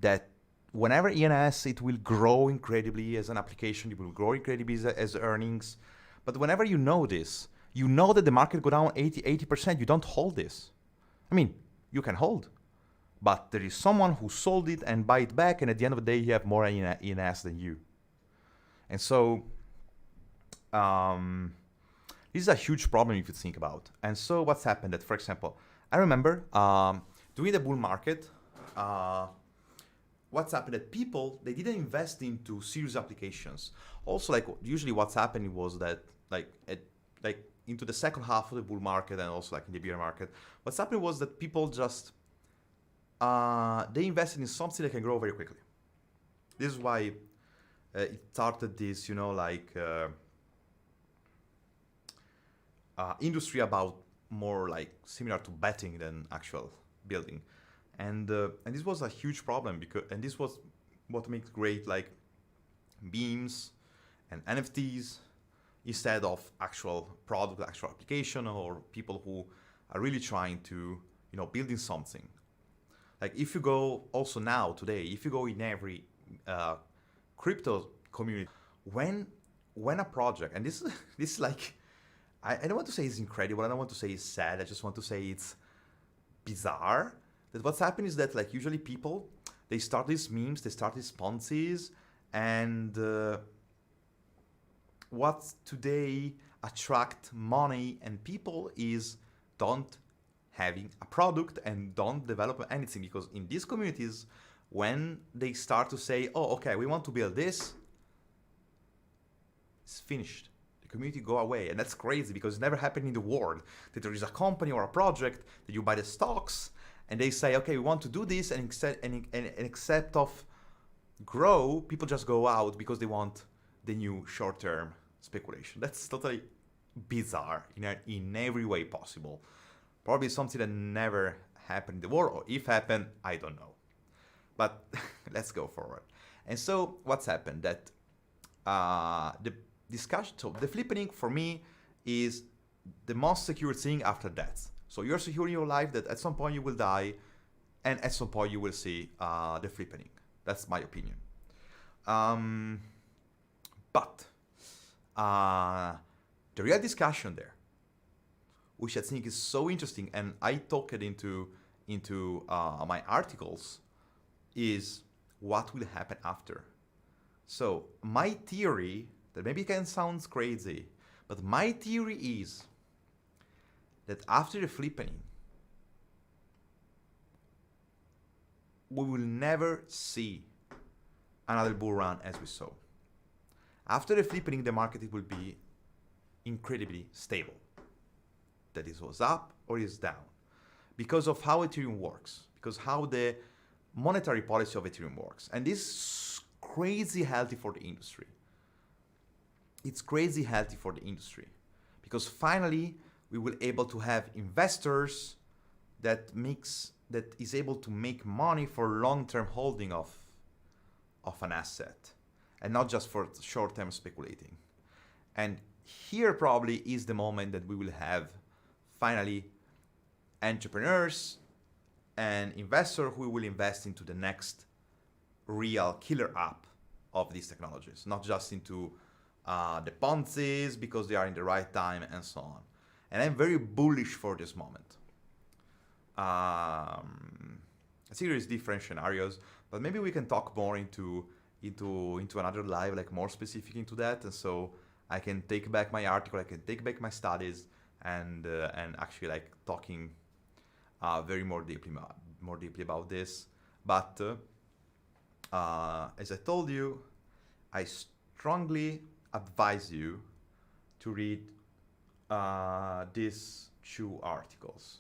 that whenever ENS, it will grow incredibly as an application, it will grow incredibly as earnings. But whenever you know this, you know that the market go down 80%, you don't hold this. I mean, you can hold, but there is someone who sold it and buy it back, and at the end of the day, you have more ENS than you. And so this is a huge problem if you think about. And so what's happened that, for example, I remember during the bull market, what's happened that people, they didn't invest into serious applications. Also, like usually what's happening was that like into the second half of the bull market and also like in the bear market, what's happening was that people just they invested in something that can grow very quickly. This is why it started this, you know, like industry about more like similar to betting than actual building. And this was a huge problem, because this was what makes great like memes and NFTs instead of actual product, actual application, or people who are really trying to, you know, building something. Like if you go also now today, if you go in every crypto community, when a project, and this is like, I don't want to say it's incredible, I don't want to say it's sad, I just want to say it's bizarre. That what's happening is that like usually people, they start these memes, they start these Ponzi's, and what today attract money and people is don't having a product and don't develop anything. Because in these communities, when they start to say, oh, okay, we want to build this, it's finished. The community go away. And that's crazy, because it never happened in the world that there is a company or a project that you buy the stocks and they say, okay, we want to do this, and except of grow, people just go out because they want the new short-term speculation. That's totally bizarre in every way possible. Probably something that never happened in the world, or if happened, I don't know. But let's go forward. And so what's happened? That the discussion, so the flippening for me is the most secure thing after death. So you're secure in your life that at some point you will die, and at some point you will see the flippening. That's my opinion. But the real discussion there, which I think is so interesting, and I talk it into my articles, is what will happen after. So my theory, that maybe can sound crazy, but my theory is that after the flippening, we will never see another bull run as we saw. After the flippening, the market will be incredibly stable. That it was up or is down, because of how Ethereum works, because how the monetary policy of Ethereum works. And this is crazy healthy for the industry. It's crazy healthy for the industry because finally we will able to have investors that is able to make money for long-term holding of an asset and not just for short-term speculating. And here probably is the moment that we will have finally entrepreneurs and investors who will invest into the next real killer app of these technologies, not just into the Ponzi's because they are in the right time and so on. And I'm very bullish for this moment. I think there is different scenarios, but maybe we can talk more into another live, like more specific into that. And so I can take back my article, I can take back my studies, and actually like talking very more deeply about this. But as I told you, I strongly advise you to read these 2 articles.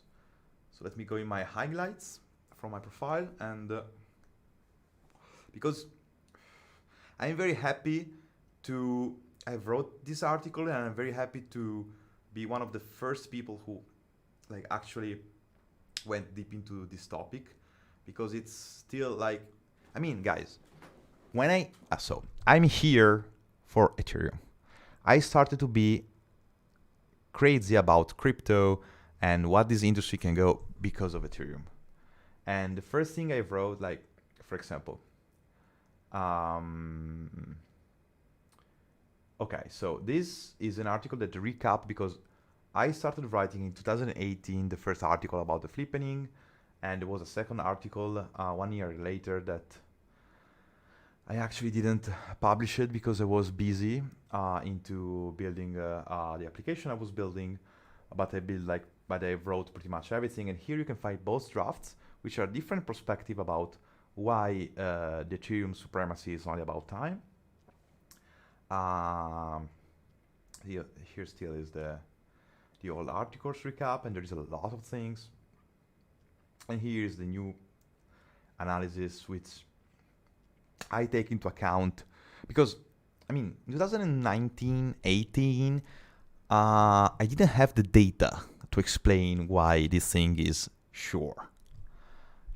So let me go in my highlights from my profile, and because I'm very happy to have wrote this article, and I'm very happy to be one of the first people who like actually went deep into this topic, because it's still like, I mean, guys, when I'm here for Ethereum. I started to be crazy about crypto and what this industry can go because of Ethereum. And the first thing I wrote, like, for example, okay, so this is an article that recap, because I started writing in 2018 the first article about the Flippening, and there was a second article 1 year later that I actually didn't publish it because I was busy into building the application I was building, but I wrote pretty much everything. And here you can find both drafts, which are different perspective about why the Ethereum supremacy is only about time. Here still is the old articles recap, and there is a lot of things. And here is the new analysis, which I take into account, because I mean, in 2019, 18, I didn't have the data to explain why this thing is sure.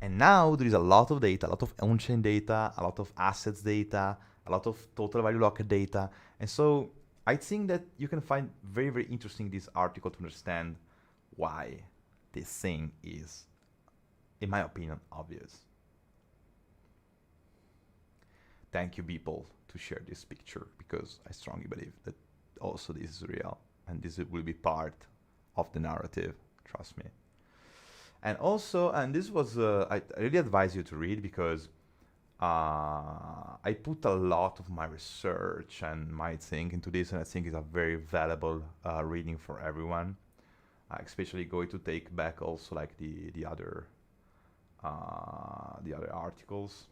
And now there is a lot of data, a lot of on-chain data, a lot of assets data, a lot of total value locked data. And so I think that you can find very, very interesting this article to understand why this thing is, in my opinion, obvious. Thank you, people, to share this picture, because I strongly believe that also this is real and this will be part of the narrative, trust me. And also, and this was, I really advise you to read, because I put a lot of my research and my thing into this, and I think it's a very valuable reading for everyone, especially going to take back also like the other articles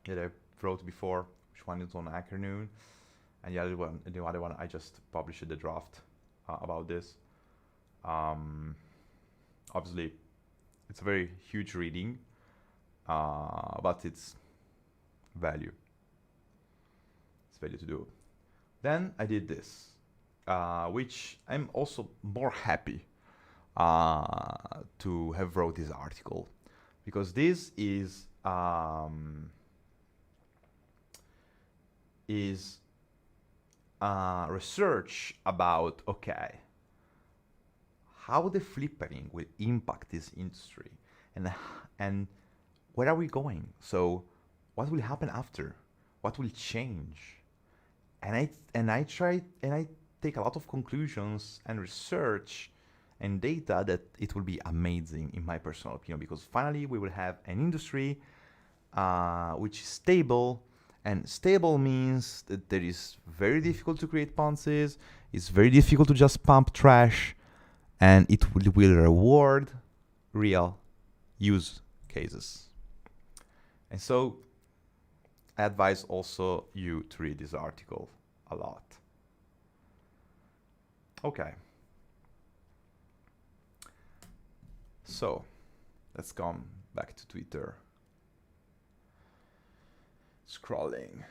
that I wrote before, which one is on afternoon, and the other one I just published the draft about this. Obviously, it's a very huge reading, but it's value. It's value to do. Then I did this, which I'm also more happy to have wrote this article, because this is research about, okay, how the Flippening will impact this industry, and where are we going? So what will happen after? What will change? And I take a lot of conclusions and research and data that it will be amazing, in my personal opinion, because finally we will have an industry which is stable. And stable means that there is very difficult to create Ponzi's, it's very difficult to just pump trash, and it will reward real use cases. And so I advise also you to read this article a lot. Okay. So let's come back to Twitter. Scrolling.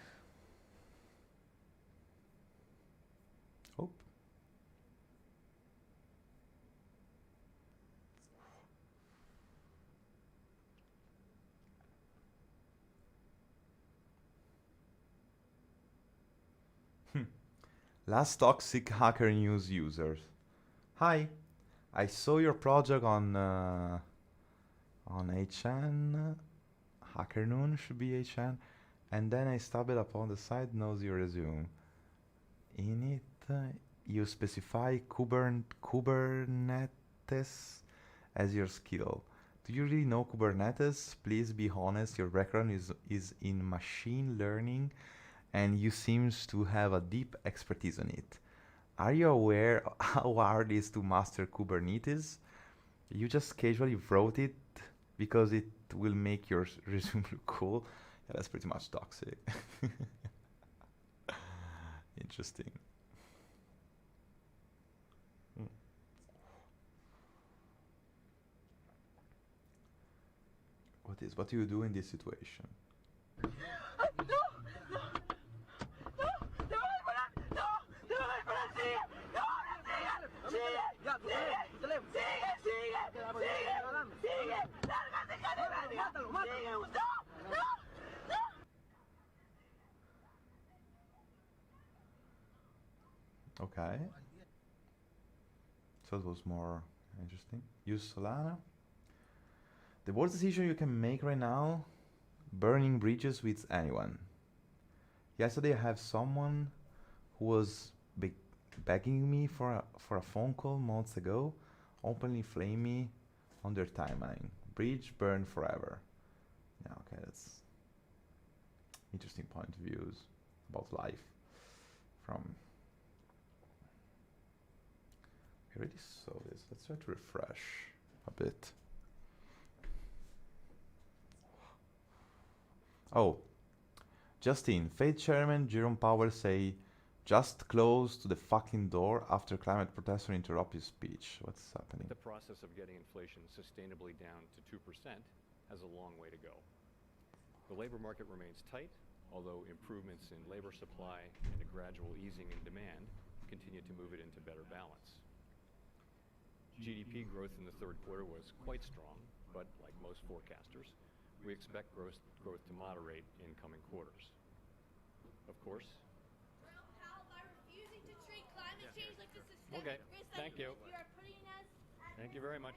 Oh. Last toxic hacker news users. Hi, I saw your project on HN. Hacker Noon should be HN. And then I stumbled upon the site knows your resume. In it, you specify Kubernetes as your skill. Do you really know Kubernetes? Please be honest, your background is in machine learning and you seems to have a deep expertise on it. Are you aware how hard it is to master Kubernetes? You just casually wrote it because it will make your resume look cool. Yeah, that's pretty much toxic. Interesting. What do you do in this situation? Okay. So it was more interesting. Use Solana. The worst decision you can make right now, burning bridges with anyone. Yesterday I have someone who was begging me for a phone call months ago, openly flame me on their timeline. Bridge burned forever. Yeah, okay, that's interesting point of views about life from. I already saw this. Let's try to refresh a bit. Oh, Justin, Fed Chairman Jerome Powell say, just close to the fucking door after climate protester interrupt his speech. What's happening? The process of getting inflation sustainably down to 2% has a long way to go. The labor market remains tight, although improvements in labor supply and a gradual easing in demand continue to move it into better balance. GDP growth in the third quarter was quite strong, but like most forecasters, we expect growth to moderate in coming quarters. Of course. By refusing to treat climate change like a systemic risk that Thank you. you are putting us at Thank you very much.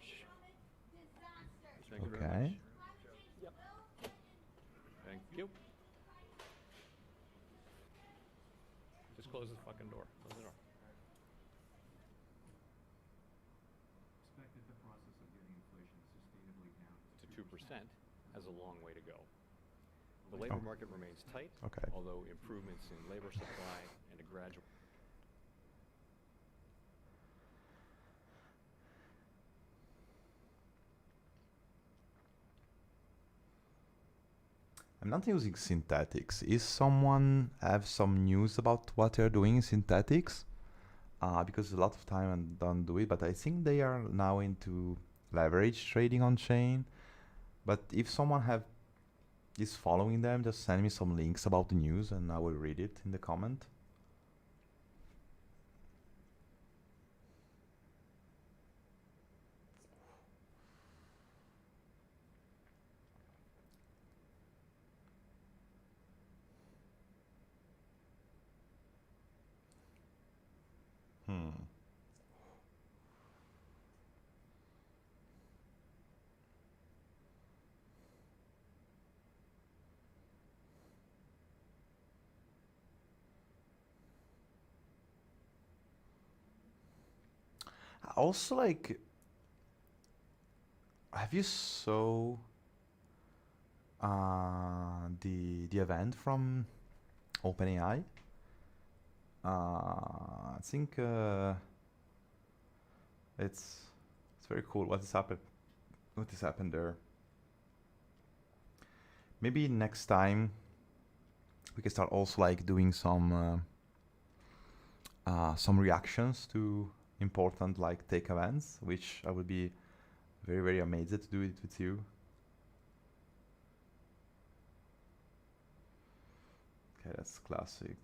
disaster. Thank you very Okay. much. Climate change Yep. will Thank you. Just close the fucking door. Close the door. Expected the process of getting inflation sustainably down To 2% has a long way to go. The labor market remains tight, Okay. although improvements in labor supply and a gradual. I'm not using synthetics. Is someone have some news about what they're doing in synthetics? Because a lot of time I don't do it, but I think they are now into leverage trading on chain. But if someone is following them, just send me some links about the news and I will read it in the comment. Also, like, have you saw the event from OpenAI? I think it's very cool. What has happened? What has happened there? Maybe next time we can start also like doing some reactions to important like tech events, which I would be very amazed to do it with you. Okay, that's classic.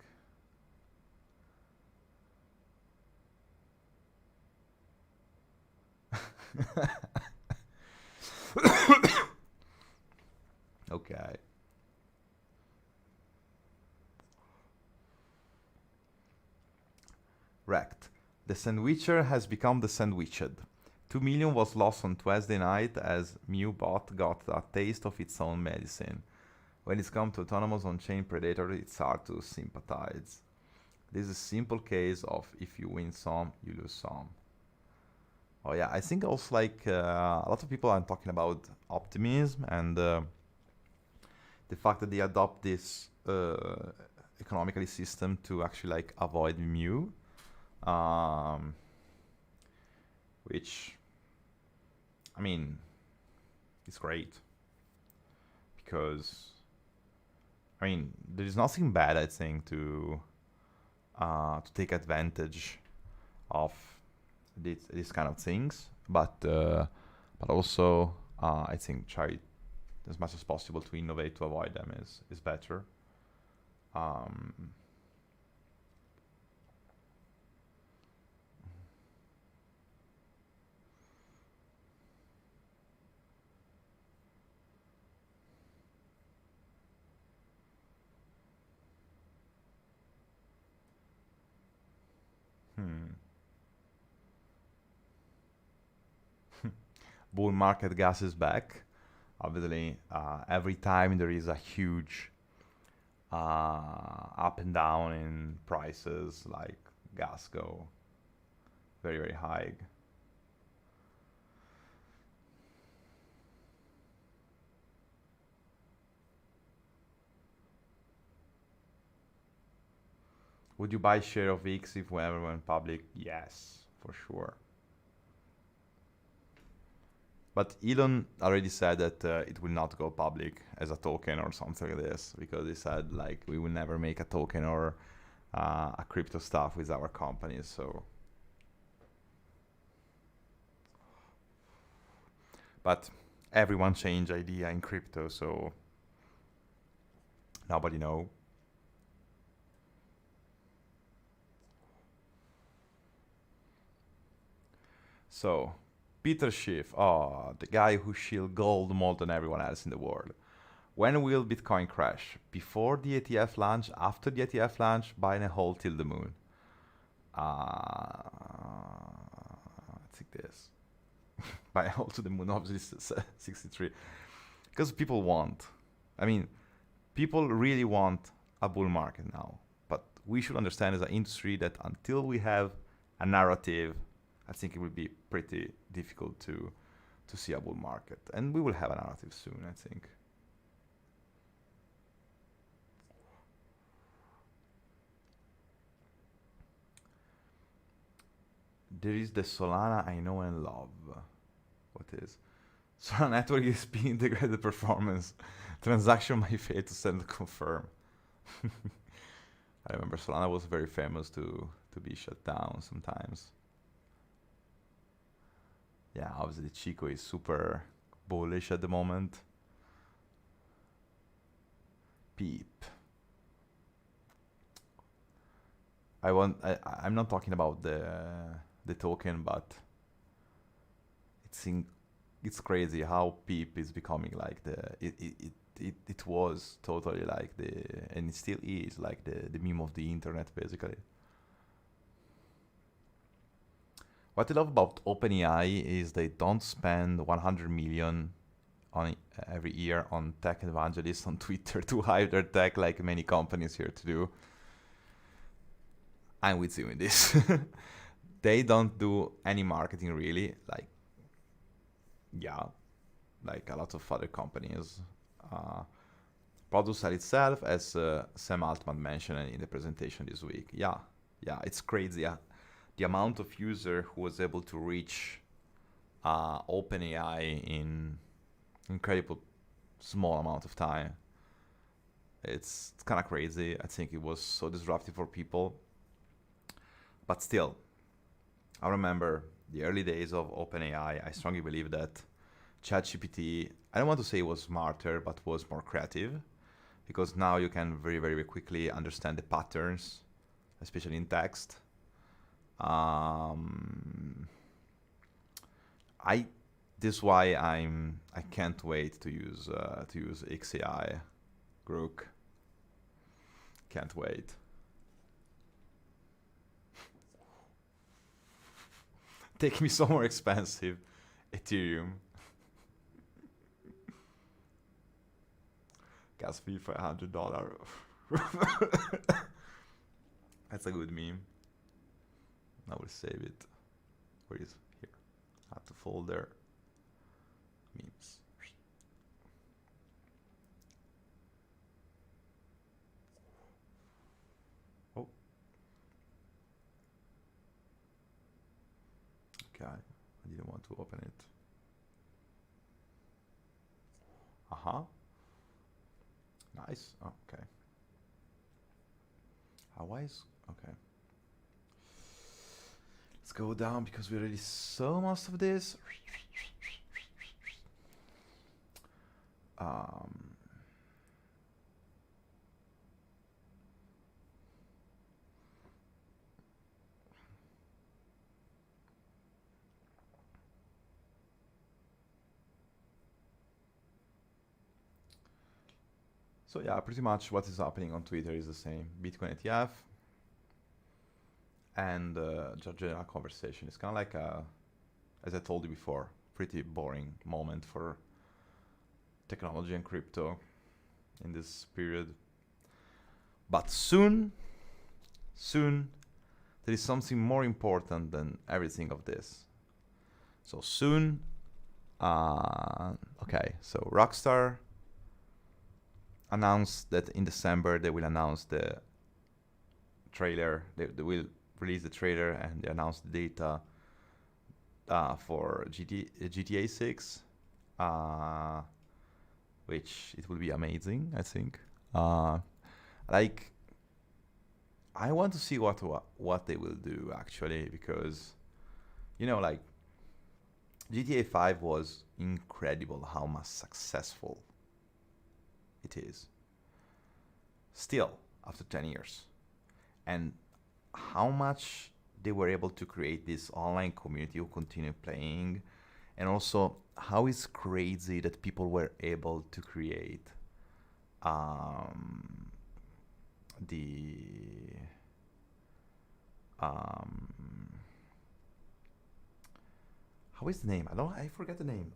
Okay. Wrecked. The sandwicher has become the sandwiched. 2 million was lost on Tuesday night as MewBot got a taste of its own medicine. When it's come to autonomous on-chain predator, it's hard to sympathize. This is a simple case of if you win some, you lose some. Oh yeah, I think also like a lot of people are talking about optimism and the fact that they adopt this economically system to actually like avoid Mew, which I mean, it's great because I mean there is nothing bad I think to take advantage of these kind of things, but also I think try as much as possible to innovate to avoid them is better. Bull market gas is back. Obviously, every time there is a huge up and down in prices, like gas go very, very high. Would you buy share of X if we ever went public? Yes, for sure. But Elon already said that it will not go public as a token or something like this, because he said like we will never make a token or a crypto stuff with our companies. So, but everyone changed idea in crypto, so nobody know. So Peter Schiff, the guy who shield gold more than everyone else in the world. When will Bitcoin crash? Before the ETF launch, after the ETF launch, buying a hole till the moon. I think this. Buy a hole to the moon, obviously 63. Because people want. I mean, people really want a bull market now. But we should understand as an industry that until we have a narrative, I think it will be pretty difficult to see a bull market. And we will have a narrative soon, I think. There is the Solana I know and love. What is? Solana network is being integrated performance. Transaction might fail to send and confirm. I remember Solana was very famous to be shut down sometimes. Yeah, obviously Chico is super bullish at the moment. Peep. I'm not talking about the token, but it's crazy how Peep is becoming like it was totally like and it still is like the meme of the internet basically. What I love about OpenAI is they don't spend 100 million on every year on tech evangelists on Twitter to hype their tech like many companies here to do. I'm with you in this. They don't do any marketing really, like like a lot of other companies. Product sell itself, as Sam Altman mentioned in the presentation this week. Yeah, it's crazy. The amount of user who was able to reach OpenAI in incredible small amount of time. It's kind of crazy. I think it was so disruptive for people. But still, I remember the early days of OpenAI. I strongly believe that ChatGPT, I don't want to say it was smarter, but was more creative. because now you can very, very quickly understand the patterns, especially in text. This is why I can't wait to use XAI Grook. Can't wait. Take me somewhere expensive, Ethereum. Gas fee for $100. That's a good meme. I will save it. Where is here? Add to folder. Memes. Oh. Okay, I didn't want to open it. Nice. Oh, okay. Why is okay? Let's go down because we already saw most of this. So yeah, pretty much what is happening on Twitter is the same. Bitcoin ETF and general conversation. It's kind of like, as I told you before, pretty boring moment for technology and crypto in this period. But soon, there is something more important than everything of this. So soon, okay, so Rockstar announced that in December they will announce the trailer. They will release the trailer and they announced the data for GTA 6, which it will be amazing, I think. Like, I want to see what they will do actually, because you know, like GTA 5 was incredible how much successful it is still after 10 years, and how much they were able to create this online community who continue playing, and also how it's crazy that people were able to create how is the name? I forget the name.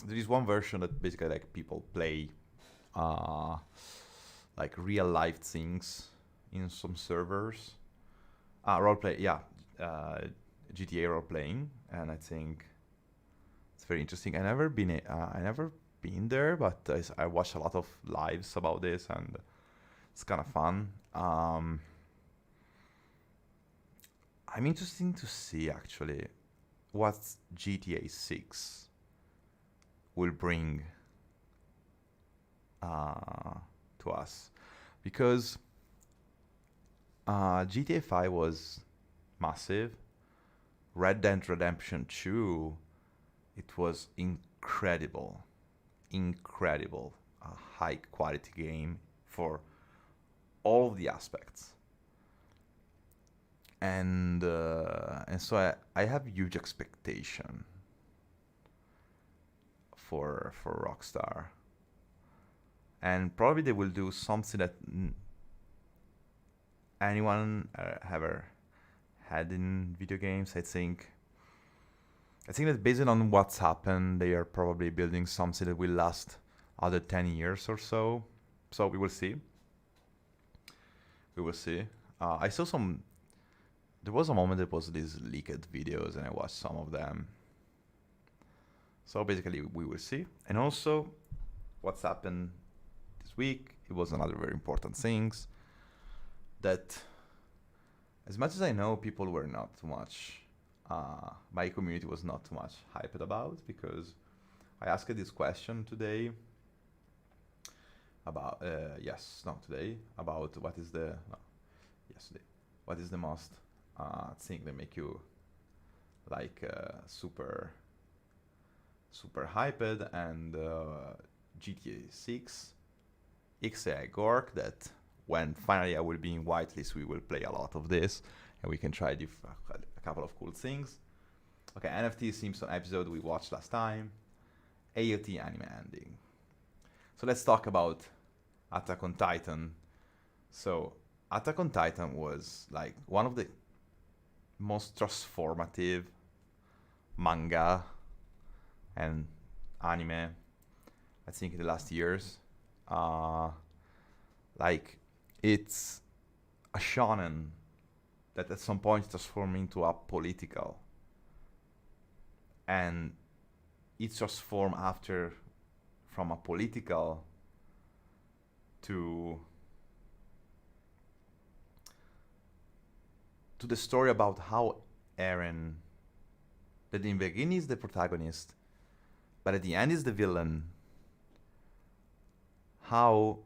There is one version that basically like people play like real life things in some servers. Roleplay, yeah, GTA role playing, and I think it's very interesting. I never been there, but I watched a lot of lives about this, and it's kind of fun. I'm interested to see actually what GTA 6 will bring to us, because GTA 5 was massive. Red Dead Redemption 2, it was incredible, a high quality game for all of the aspects, and so I have huge expectation for Rockstar, and probably they will do something that anyone ever had in video games. I think that based on what's happened, they are probably building something that will last other 10 years or so. So we will see. I saw some. There was a moment that was these leaked videos, and I watched some of them. So basically, we will see. And also, what's happened this week? It was another very important things that, as much as I know, people were not too much. My community was not too much hyped about, because I asked this question today about yesterday about what is the most thing that make you like super hyped, and GTA 6, XAI Gork, that when finally I will be in whitelist, we will play a lot of this, and we can try a couple of cool things. Okay, NFT Simpson episode we watched last time. AOT anime ending. So let's talk about Attack on Titan. So Attack on Titan was like one of the most transformative manga and anime, I think, in the last years. Like, it's a shonen that at some point transformed into a political, and it transformed after from a political to the story about how Eren, that in the beginning is the protagonist, but at the end is the villain, how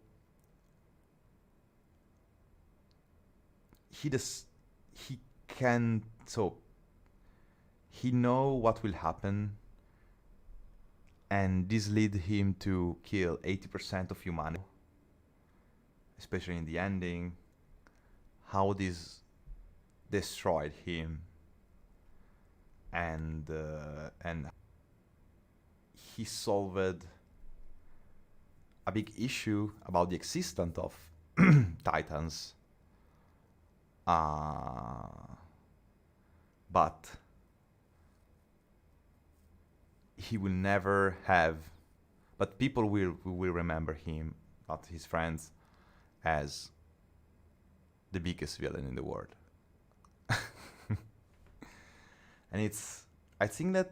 he can, so he know what will happen, and this lead him to kill 80% of humanity, especially in the ending, how this destroyed him, and he solved a big issue about the existence of Titans, but he will never have, but people will remember him, not his friends, as the biggest villain in the world. And I think that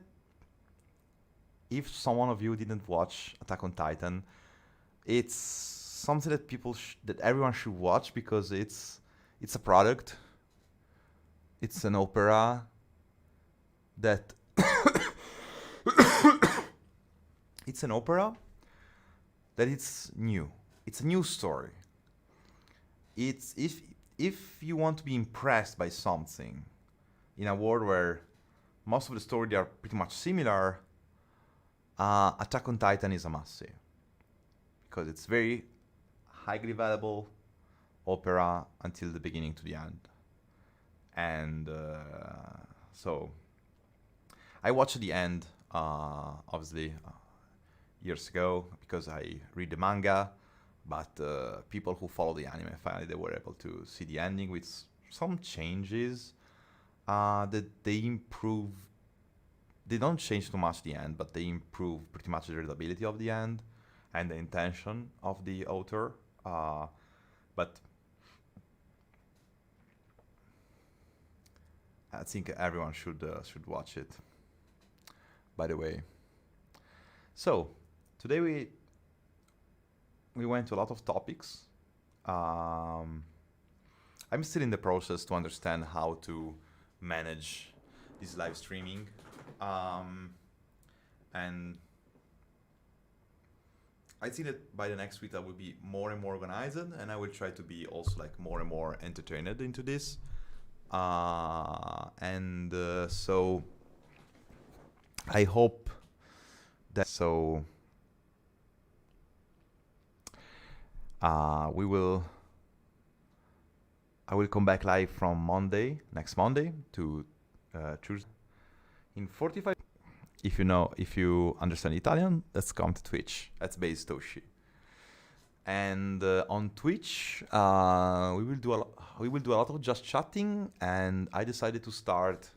if someone of you didn't watch Attack on Titan, it's something that that everyone should watch, because it's a product. It's an opera that it's an opera that it's new. It's a new story. It's if you want to be impressed by something in a world where most of the stories are pretty much similar, Attack on Titan is a must-see, because it's very highly valuable opera until the beginning to the end. And so I watched the end, obviously, years ago, because I read the manga, but people who follow the anime, finally they were able to see the ending with some changes that they improve. They don't change too much the end, but they improve pretty much the readability of the end and the intention of the author. But I think everyone should watch it, by the way. So today we went to a lot of topics. I'm still in the process to understand how to manage this live streaming, and I think that by the next week I will be more and more organized, and I will try to be also like more and more entertained into this. So I hope that I will come back live from next Monday to Tuesday in 45. If you understand Italian, let's come to Twitch. That's BasedToschi. And on Twitch, we will do a lot of just chatting, and I decided to start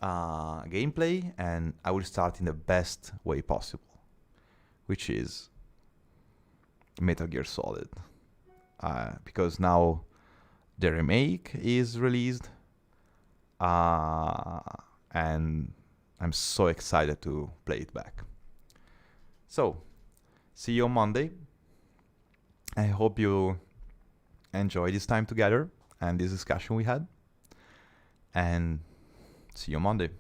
gameplay, and I will start in the best way possible, which is Metal Gear Solid, because now the remake is released, and I'm so excited to play it back. So, see you on Monday. I hope you enjoy this time together and this discussion we had, and see you on Monday.